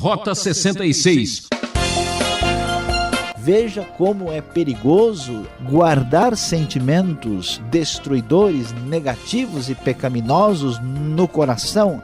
Rota 66. Veja como é perigoso guardar sentimentos destruidores, negativos e pecaminosos no coração.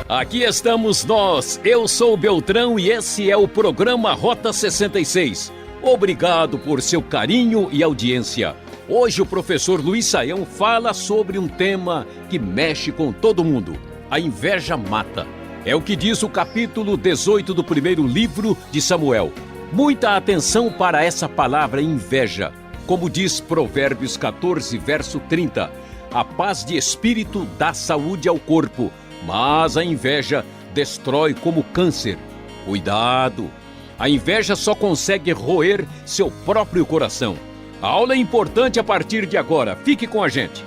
Aqui estamos nós, eu sou o Beltrão e esse é o programa Rota 66. Obrigado por seu carinho e audiência. Hoje o professor Luiz Saião fala sobre um tema que mexe com todo mundo. A inveja mata. É o que diz o capítulo 18 do primeiro livro de Samuel. Muita atenção para essa palavra inveja. Como diz Provérbios 14, verso 30. A paz de espírito dá saúde ao corpo, mas a inveja destrói como câncer. Cuidado! A inveja só consegue roer seu próprio coração. A aula é importante a partir de agora. Fique com a gente.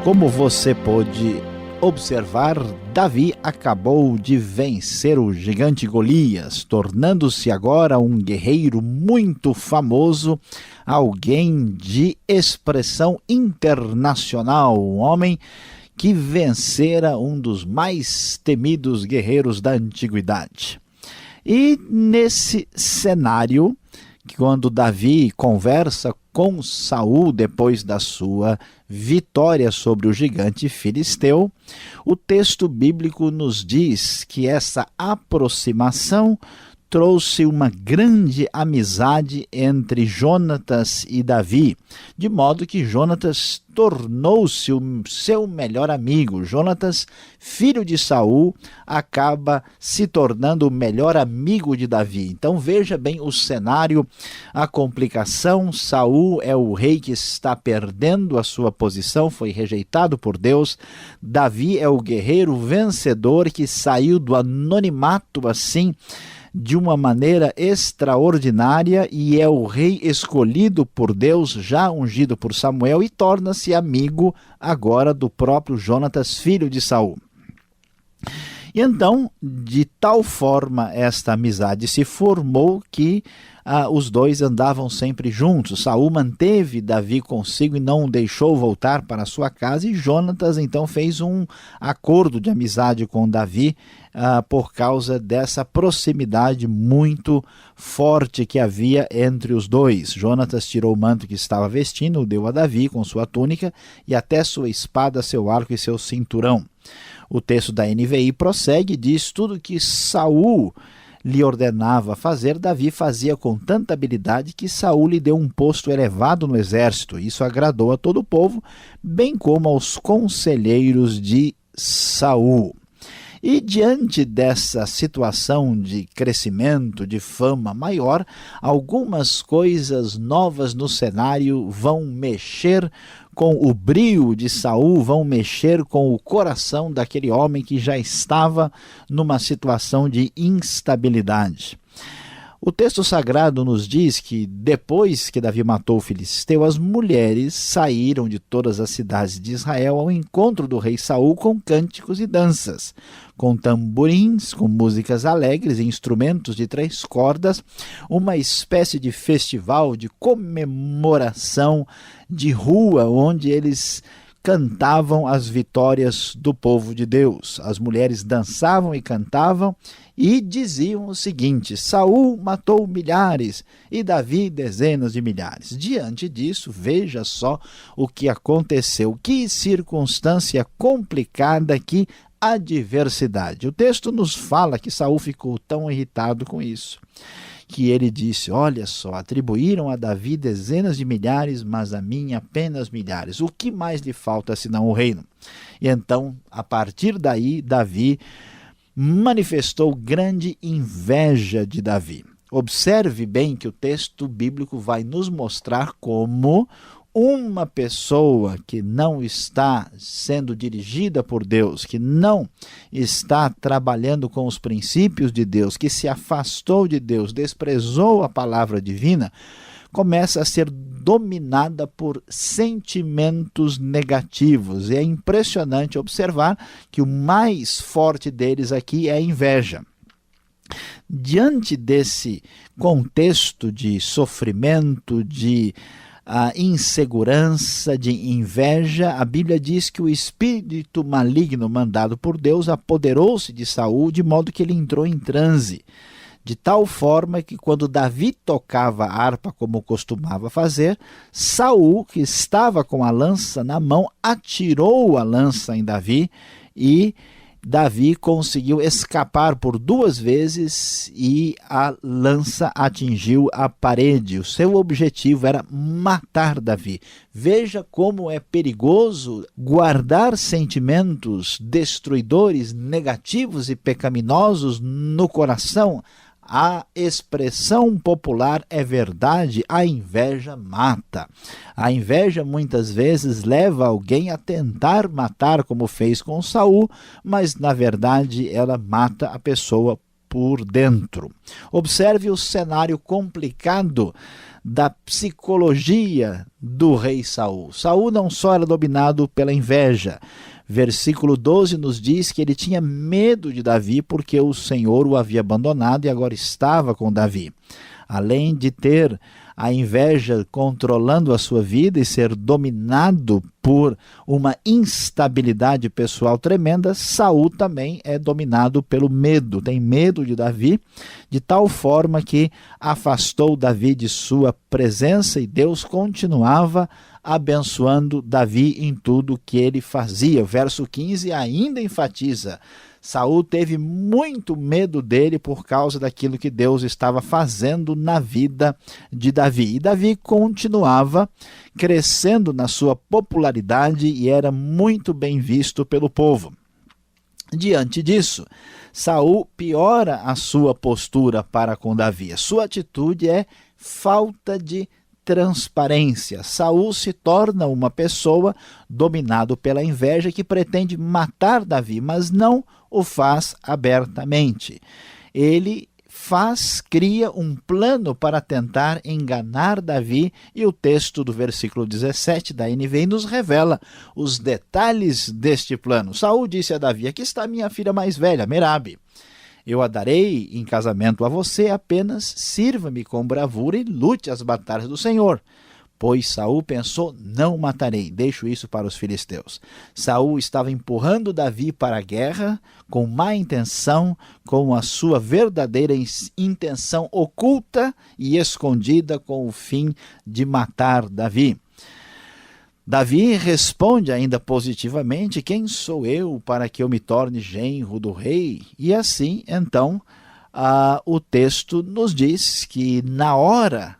Como você pôde observar, Davi acabou de vencer o gigante Golias, tornando-se agora um guerreiro muito famoso, alguém de expressão internacional, um homem que vencera um dos mais temidos guerreiros da antiguidade. E nesse cenário, quando Davi conversa com Saul depois da sua vitória sobre o gigante filisteu, o texto bíblico nos diz que essa aproximação trouxe uma grande amizade entre Jonatas e Davi, de modo que Jonatas tornou-se o seu melhor amigo. Jonatas, filho de Saul, acaba se tornando o melhor amigo de Davi. Então veja bem o cenário, a complicação. Saul é o rei que está perdendo a sua posição, foi rejeitado por Deus. Davi é o guerreiro vencedor que saiu do anonimato assim, de uma maneira extraordinária, e é o rei escolhido por Deus, já ungido por Samuel, e torna-se amigo agora do próprio Jonatas, filho de Saul. E então, de tal forma esta amizade se formou que os dois andavam sempre juntos. Saul manteve Davi consigo e não o deixou voltar para sua casa, e Jonatas então fez um acordo de amizade com Davi por causa dessa proximidade muito forte que havia entre os dois. Jonatas tirou o manto que estava vestindo, o deu a Davi com sua túnica e até sua espada, seu arco e seu cinturão. O texto da NVI prossegue e diz: tudo que Saul lhe ordenava fazer, Davi fazia com tanta habilidade que Saul lhe deu um posto elevado no exército. Isso agradou a todo o povo, bem como aos conselheiros de Saul. E diante dessa situação de crescimento, de fama maior, algumas coisas novas no cenário vão mexer com o brio de Saul, vão mexer com o coração daquele homem que já estava numa situação de instabilidade. O texto sagrado nos diz que depois que Davi matou o filisteu, as mulheres saíram de todas as cidades de Israel ao encontro do rei Saul com cânticos e danças, com tamborins, com músicas alegres e instrumentos de 3 cordas, uma espécie de festival, de comemoração de rua, onde eles cantavam as vitórias do povo de Deus. As mulheres dançavam e cantavam e diziam o seguinte: Saul matou milhares e Davi dezenas de milhares. Diante disso, veja só o que aconteceu. Que circunstância complicada, que adversidade. O texto nos fala que Saul ficou tão irritado com isso, que ele disse: olha só, atribuíram a Davi dezenas de milhares, mas a mim apenas milhares. O que mais lhe falta senão o reino? E então, a partir daí, Davi manifestou grande inveja de Davi. Observe bem que o texto bíblico vai nos mostrar como uma pessoa que não está sendo dirigida por Deus, que não está trabalhando com os princípios de Deus, que se afastou de Deus, desprezou a palavra divina, começa a ser dominada por sentimentos negativos. E é impressionante observar que o mais forte deles aqui é a inveja. Diante desse contexto de sofrimento, de insegurança, de inveja, a Bíblia diz que o espírito maligno mandado por Deus apoderou-se de Saul, de modo que ele entrou em transe. De tal forma que quando Davi tocava a harpa como costumava fazer, Saul, que estava com a lança na mão, atirou a lança em Davi e Davi conseguiu escapar por 2 vezes e a lança atingiu a parede. O seu objetivo era matar Davi. Veja como é perigoso guardar sentimentos destruidores, negativos e pecaminosos no coração. A expressão popular é verdade, a inveja mata. A inveja muitas vezes leva alguém a tentar matar, como fez com Saul, mas na verdade ela mata a pessoa por dentro. Observe o cenário complicado da psicologia do rei Saul. Saul não só era dominado pela inveja. Versículo 12 nos diz que ele tinha medo de Davi porque o Senhor o havia abandonado e agora estava com Davi. Além de ter a inveja controlando a sua vida e ser dominado por uma instabilidade pessoal tremenda, Saul também é dominado pelo medo, tem medo de Davi, de tal forma que afastou Davi de sua presença e Deus continuava abençoando Davi em tudo que ele fazia. O verso 15 ainda enfatiza: Saul teve muito medo dele por causa daquilo que Deus estava fazendo na vida de Davi. E Davi continuava crescendo na sua popularidade e era muito bem visto pelo povo. Diante disso, Saul piora a sua postura para com Davi. A sua atitude é falta de transparência. Saul se torna uma pessoa dominado pela inveja que pretende matar Davi, mas não o faz abertamente. Ele cria um plano para tentar enganar Davi, e o texto do versículo 17 da NVI nos revela os detalhes deste plano. Saul disse a Davi: aqui está minha filha mais velha, Merabe. Eu a darei em casamento a você, apenas sirva-me com bravura e lute as batalhas do Senhor. Pois Saul pensou: não matarei, deixo isso para os filisteus. Saul estava empurrando Davi para a guerra com má intenção, com a sua verdadeira intenção oculta e escondida, com o fim de matar Davi. Davi responde ainda positivamente: quem sou eu para que eu me torne genro do rei? E assim, então, o texto nos diz que na hora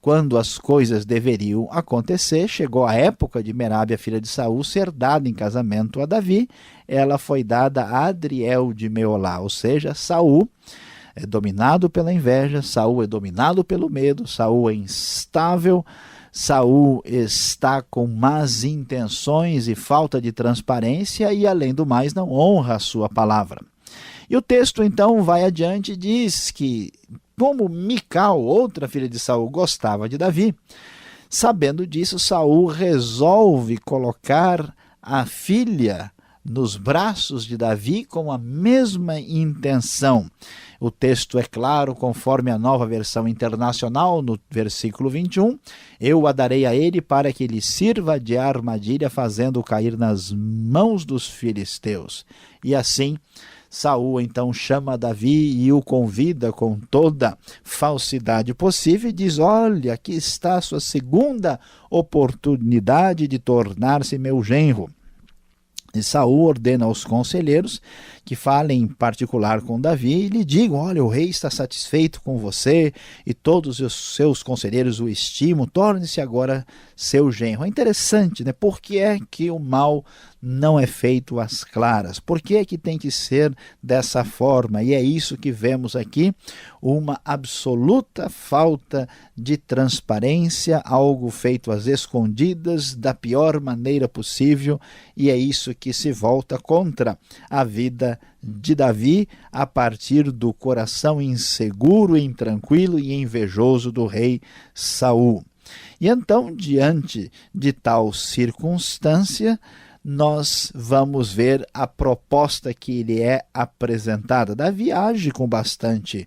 quando as coisas deveriam acontecer, chegou a época de Merabe, a filha de Saul, ser dada em casamento a Davi. Ela foi dada a Adriel de Meolá, ou seja, Saul é dominado pela inveja, Saul é dominado pelo medo, Saul é instável, Saul está com más intenções e falta de transparência e, além do mais, não honra a sua palavra. E o texto, então, vai adiante e diz que, como Mical, outra filha de Saul, gostava de Davi, sabendo disso, Saul resolve colocar a filha nos braços de Davi com a mesma intenção. O texto é claro, conforme a Nova Versão Internacional, no versículo 21, eu a darei a ele para que ele sirva de armadilha, fazendo-o cair nas mãos dos filisteus. E assim, Saul então chama Davi e o convida com toda falsidade possível e diz: olha, aqui está a sua segunda oportunidade de tornar-se meu genro. E Saul ordena aos conselheiros que falem em particular com Davi e lhe digam: olha, o rei está satisfeito com você e todos os seus conselheiros o estimam, torne-se agora seu genro. É interessante, né? Por que é que o mal não é feito às claras? Por que é que tem que ser dessa forma? E é isso que vemos aqui, uma absoluta falta de transparência, algo feito às escondidas, da pior maneira possível, e é isso que que se volta contra a vida de Davi a partir do coração inseguro, intranquilo e invejoso do rei Saul. E então, diante de tal circunstância, nós vamos ver a proposta que lhe é apresentada. Davi age com bastante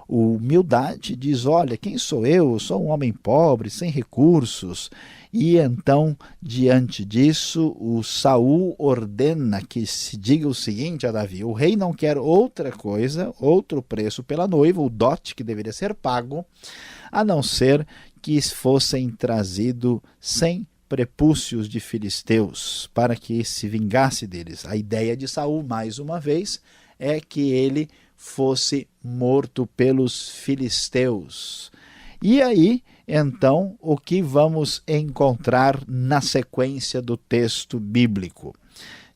humildade, diz: olha, quem sou eu? Eu sou um homem pobre, sem recursos. E então, diante disso, o Saul ordena que se diga o seguinte a Davi: o rei não quer outra coisa, outro preço pela noiva, o dote que deveria ser pago, a não ser que fossem trazidos 100 prepúcios de filisteus, para que se vingasse deles. A ideia de Saul, mais uma vez, é que ele fosse morto pelos filisteus. E aí, então, o que vamos encontrar na sequência do texto bíblico?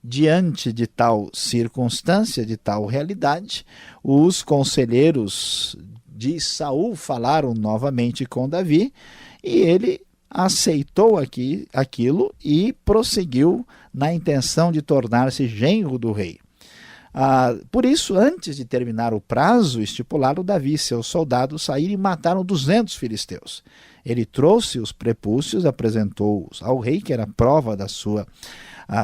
Diante de tal circunstância, de tal realidade, os conselheiros de Saul falaram novamente com Davi, e ele aceitou aquilo e prosseguiu na intenção de tornar-se genro do rei. Por isso, antes de terminar o prazo estipulado, Davi e seus soldados saíram e mataram 200 filisteus. Ele trouxe os prepúcios, apresentou-os ao rei, que era prova da sua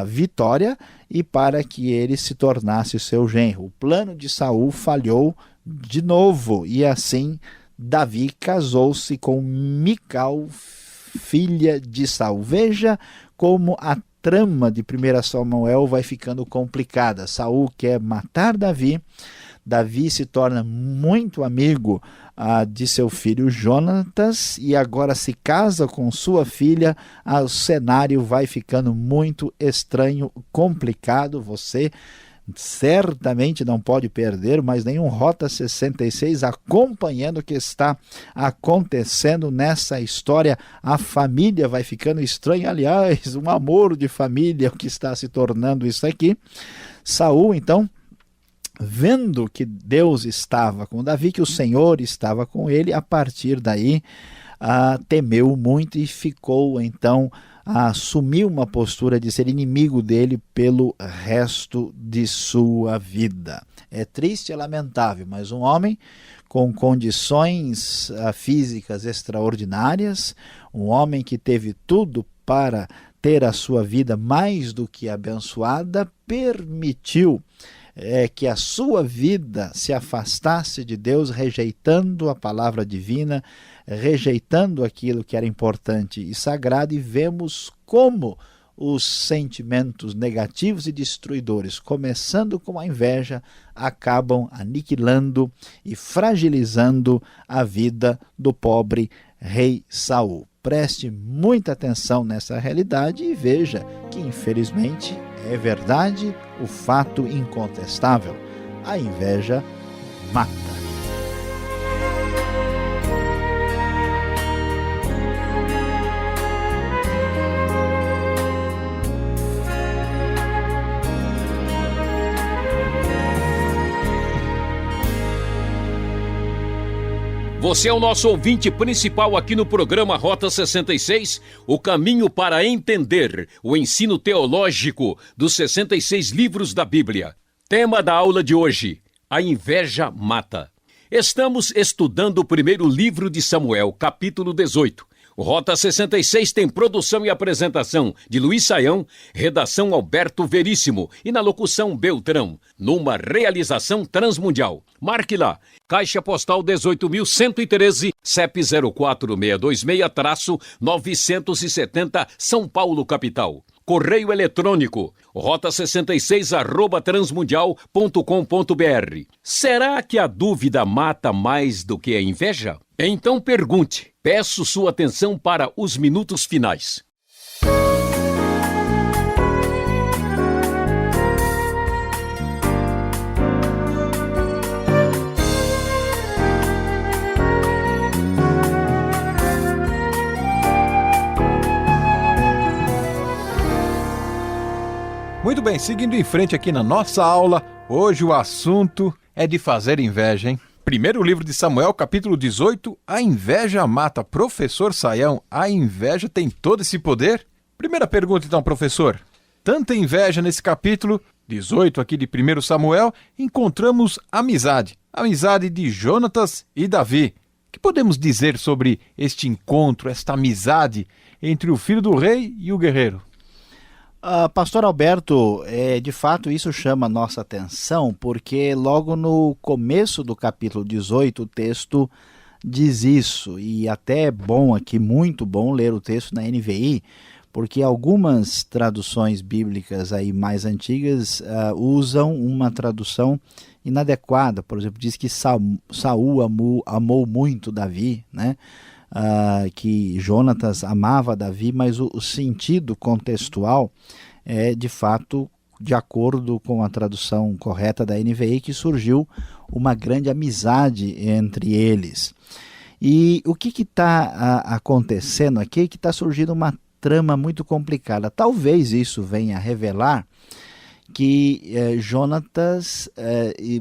vitória, e para que ele se tornasse seu genro. O plano de Saul falhou de novo, e assim Davi casou-se com Mical, filha de Saul. Veja como a trama de 1 Samuel vai ficando complicada. Saul quer matar Davi, Davi se torna muito amigo de seu filho Jonatas e agora se casa com sua filha. O cenário vai ficando muito estranho, complicado. Você certamente não pode perder mais nenhum Rota 66 acompanhando o que está acontecendo nessa história. A família vai ficando estranha, aliás, um amor de família o que está se tornando isso aqui. Saul, então, vendo que Deus estava com Davi, que o Senhor estava com ele, a partir daí temeu muito e ficou então assumiu uma postura de ser inimigo dele pelo resto de sua vida. É triste e lamentável, mas um homem com condições físicas extraordinárias, um homem que teve tudo para ter a sua vida mais do que abençoada, permitiu que a sua vida se afastasse de Deus, rejeitando a palavra divina, rejeitando aquilo que era importante e sagrado, e vemos como os sentimentos negativos e destruidores, começando com a inveja, acabam aniquilando e fragilizando a vida do pobre rei Saul. Preste muita atenção nessa realidade e veja que, infelizmente, é verdade o fato incontestável: a inveja mata. Você é o nosso ouvinte principal aqui no programa Rota 66, o caminho para entender o ensino teológico dos 66 livros da Bíblia. Tema da aula de hoje: a inveja mata. Estamos estudando o primeiro livro de Samuel, capítulo 18. O Rota 66 tem produção e apresentação de Luiz Saião, redação Alberto Veríssimo e na locução Beltrão, numa realização transmundial. Marque lá, Caixa Postal 18.113, CEP 04626-970, São Paulo, capital. Correio eletrônico, rota66@transmundial.com.br. Será que a dúvida mata mais do que a inveja? Então pergunte. Peço sua atenção para os minutos finais. Muito bem, seguindo em frente aqui na nossa aula, hoje o assunto é de fazer inveja, hein? Primeiro livro de Samuel, capítulo 18, a inveja mata. Professor Saião, a inveja tem todo esse poder? Primeira pergunta então, professor. tanta inveja nesse capítulo 18 aqui de 1 Samuel, encontramos amizade de Jonatas e Davi. O que podemos dizer sobre este encontro, esta amizade entre o filho do rei e o guerreiro? Pastor Alberto, de fato isso chama a nossa atenção, porque logo no começo do capítulo 18 o texto diz isso, e até é bom aqui, muito bom ler o texto na NVI, porque algumas traduções bíblicas aí mais antigas usam uma tradução inadequada. Por exemplo, diz que Saul amou muito Davi, né? Que Jonatas amava Davi, mas o sentido contextual é de fato de acordo com a tradução correta da NVI, que surgiu uma grande amizade entre eles. E o que está acontecendo aqui é que está surgindo uma trama muito complicada. Talvez isso venha a revelar que Jonatas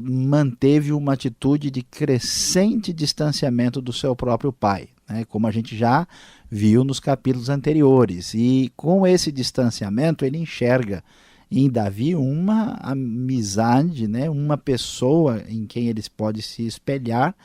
manteve uma atitude de crescente distanciamento do seu próprio pai, né, como a gente já viu nos capítulos anteriores. E com esse distanciamento ele enxerga em Davi uma amizade, né, uma pessoa em quem eles podem se espelhar,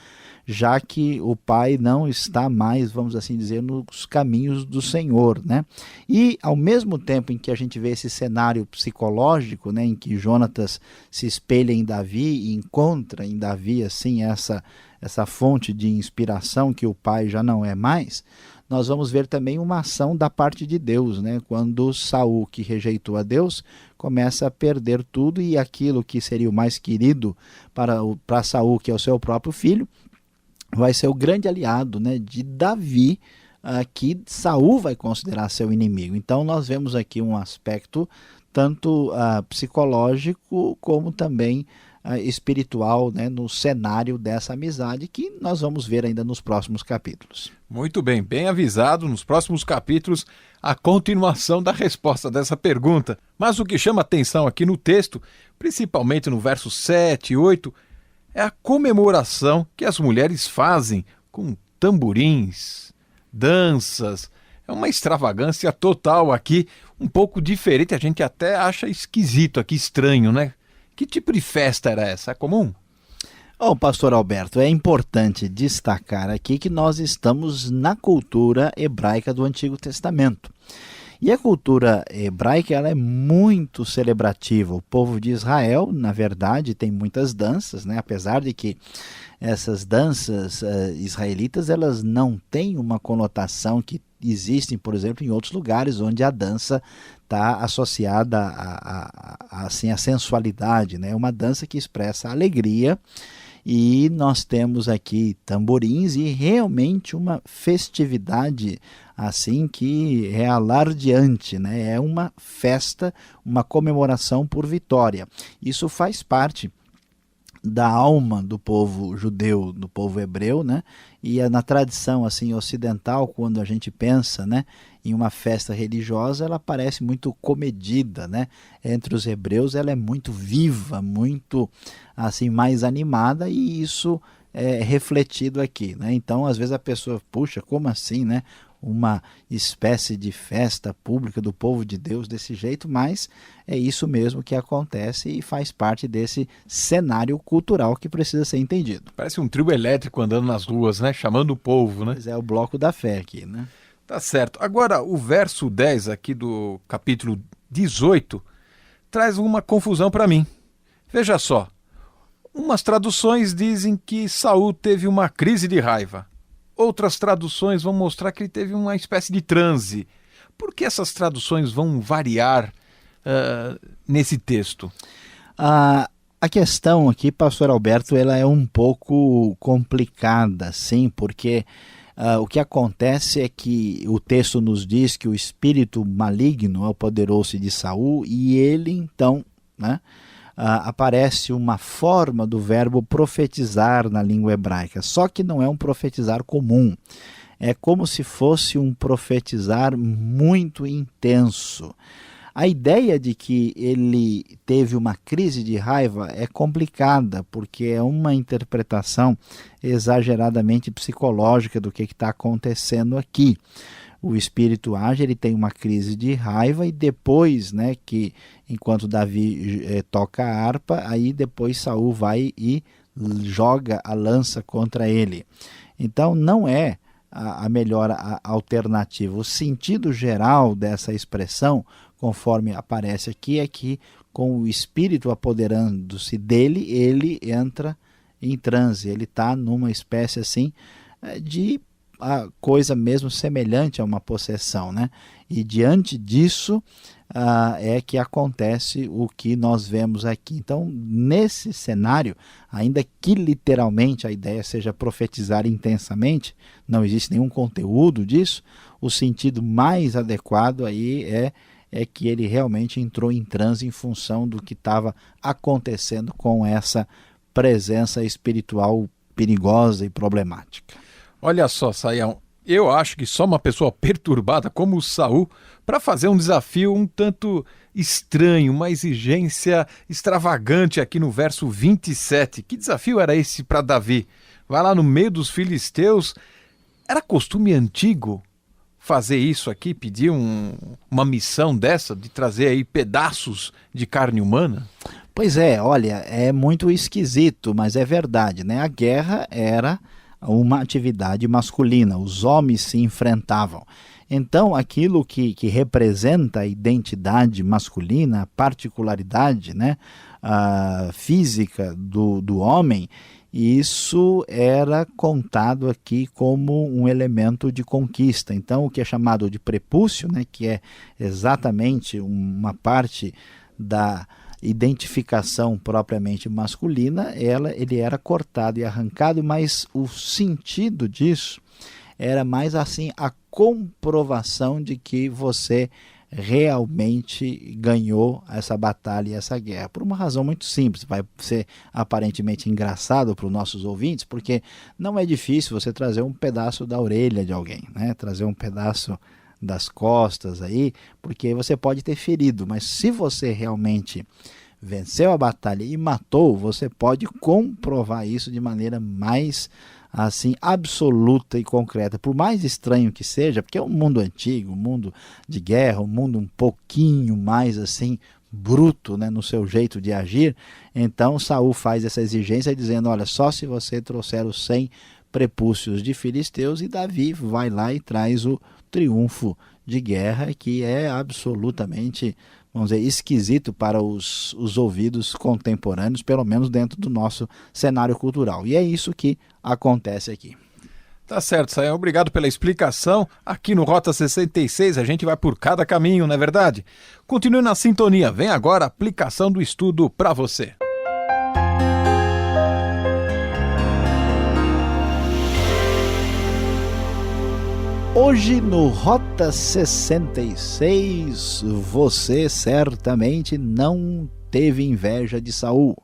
já que o pai não está mais, vamos assim dizer, nos caminhos do Senhor, né? E ao mesmo tempo em que a gente vê esse cenário psicológico, né, em que Jonatas se espelha em Davi e encontra em Davi assim essa fonte de inspiração que o pai já não é mais, nós vamos ver também uma ação da parte de Deus, né? Quando Saul, que rejeitou a Deus, começa a perder tudo, e aquilo que seria o mais querido para Saul, que é o seu próprio filho, vai ser o grande aliado, né, de Davi, que Saul vai considerar seu inimigo. Então nós vemos aqui um aspecto tanto psicológico como também espiritual, né, no cenário dessa amizade, que nós vamos ver ainda nos próximos capítulos. Muito bem, bem avisado, nos próximos capítulos a continuação da resposta dessa pergunta. Mas o que chama atenção aqui no texto, principalmente no verso 7 e 8, é a comemoração que as mulheres fazem com tamborins, danças. É uma extravagância total aqui, um pouco diferente, a gente até acha esquisito aqui, estranho, né? Que tipo de festa era essa? É comum? Pastor Alberto, é importante destacar aqui que nós estamos na cultura hebraica do Antigo Testamento. E a cultura hebraica ela é muito celebrativa. O povo de Israel, na verdade, tem muitas danças, né? Apesar de que essas danças israelitas elas não têm uma conotação que existem, por exemplo, em outros lugares onde a dança está associada assim, à sensualidade, né? É uma dança que expressa alegria. E nós temos aqui tamborins e realmente uma festividade assim que é alardeante, né? É uma festa, uma comemoração por vitória. Isso faz parte da alma do povo judeu, do povo hebreu, né? E na tradição assim ocidental, quando a gente pensa, né, em uma festa religiosa, ela parece muito comedida, né? Entre os hebreus ela é muito viva, muito assim mais animada, e isso é refletido aqui, né? Então às vezes a pessoa, puxa, como assim, né? Uma espécie de festa pública do povo de Deus desse jeito, mas é isso mesmo que acontece e faz parte desse cenário cultural que precisa ser entendido. Parece um trio elétrico andando nas ruas, né? Chamando o povo, né? Mas é o bloco da fé aqui, né? Tá certo. Agora, o verso 10 aqui do capítulo 18 traz uma confusão para mim. Veja só, umas traduções dizem que Saul teve uma crise de raiva. Outras traduções vão mostrar que ele teve uma espécie de transe. Por que essas traduções vão variar nesse texto? A questão aqui, pastor Alberto, ela é um pouco complicada, sim, porque o que acontece é que o texto nos diz que o espírito maligno apoderou-se de Saul, e ele então, né, aparece uma forma do verbo profetizar na língua hebraica, só que não é um profetizar comum, é como se fosse um profetizar muito intenso. A ideia de que ele teve uma crise de raiva é complicada, porque é uma interpretação exageradamente psicológica do que está acontecendo aqui. o espírito age, ele tem uma crise de raiva e depois, né, que enquanto Davi toca a harpa, aí depois Saul vai e joga a lança contra ele. Então não é a melhor alternativa. O sentido geral dessa expressão, conforme aparece aqui, é que com o espírito apoderando-se dele, ele entra em transe, ele está numa espécie assim de coisa mesmo semelhante a uma possessão, né? E diante disso é que acontece o que nós vemos aqui. Então, nesse cenário, ainda que literalmente a ideia seja profetizar intensamente, não existe nenhum conteúdo disso, o sentido mais adequado aí é que ele realmente entrou em transe em função do que estava acontecendo com essa presença espiritual perigosa e problemática. Olha só, Sayão, eu acho que só uma pessoa perturbada como o Saul para fazer um desafio um tanto estranho, uma exigência extravagante aqui no verso 27. Que desafio era esse para Davi? Vai lá no meio dos filisteus. Era costume antigo fazer isso aqui, pedir uma missão dessa, de trazer aí pedaços de carne humana? Pois é, olha, é muito esquisito, mas é verdade, né? A guerra era uma atividade masculina, os homens se enfrentavam. Então, aquilo que representa a identidade masculina, a particularidade, né, a física do homem, isso era contado aqui como um elemento de conquista. Então, o que é chamado de prepúcio, né, que é exatamente uma parte da identificação propriamente masculina, ele era cortado e arrancado, mas o sentido disso era mais assim a comprovação de que você realmente ganhou essa batalha e essa guerra, por uma razão muito simples. Vai ser aparentemente engraçado para os nossos ouvintes, porque não é difícil você trazer um pedaço da orelha de alguém, né? Trazer um pedaço das costas aí, porque você pode ter ferido, mas se você realmente venceu a batalha e matou, você pode comprovar isso de maneira mais assim absoluta e concreta, por mais estranho que seja, porque é um mundo antigo, um mundo de guerra, um mundo um pouquinho mais assim bruto, né, no seu jeito de agir. Então Saul faz essa exigência dizendo, olha, só se você trouxer os 100 prepúcios de filisteus, e Davi vai lá e traz o triunfo de guerra, que é absolutamente, vamos dizer, esquisito para os ouvidos contemporâneos, pelo menos dentro do nosso cenário cultural. E é isso que acontece aqui. Tá certo, Sayão. Obrigado pela explicação. Aqui no Rota 66 a gente vai por cada caminho, não é verdade? Continue na sintonia. Vem agora a aplicação do estudo para você. Hoje no Rota 66, você certamente não teve inveja de Saul.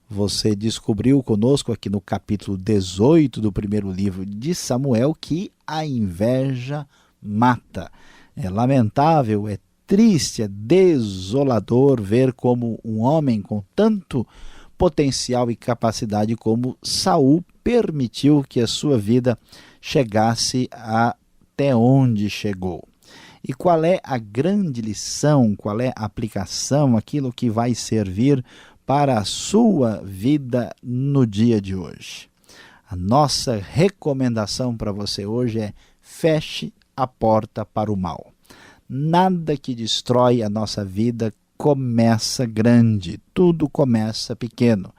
Você descobriu conosco aqui no capítulo 18 do primeiro livro de Samuel que a inveja mata. É lamentável, é triste, é desolador ver como um homem com tanto potencial e capacidade como Saul permitiu que a sua vida chegasse até onde chegou. E qual é a grande lição, qual é a aplicação, aquilo que vai servir para a sua vida no dia de hoje? A nossa recomendação para você hoje é: feche a porta para o mal. Nada que destrói a nossa vida começa grande, tudo começa pequeno.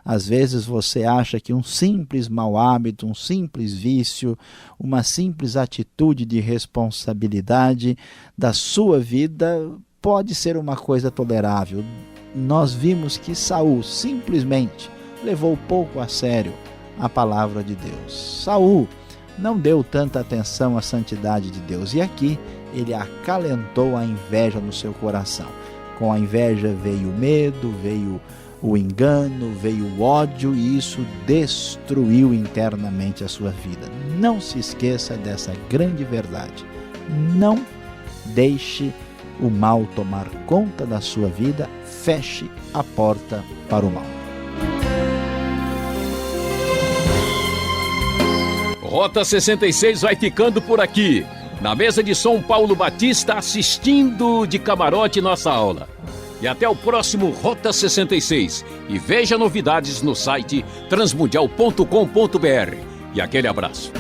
Às vezes você acha que um simples mau hábito, um simples vício, uma simples atitude de responsabilidade da sua vida pode ser uma coisa tolerável. Nós vimos que Saul simplesmente levou pouco a sério a palavra de Deus. Saul não deu tanta atenção à santidade de Deus, e aqui ele acalentou a inveja no seu coração. Com a inveja veio o medo, veio o engano, veio o ódio, e isso destruiu internamente a sua vida. Não se esqueça dessa grande verdade. Não deixe o mal tomar conta da sua vida. Feche a porta para o mal. Rota 66 vai ficando por aqui. Na mesa de som, Paulo Batista assistindo de camarote nossa aula. E até o próximo Rota 66. E veja novidades no site transmundial.com.br. E aquele abraço.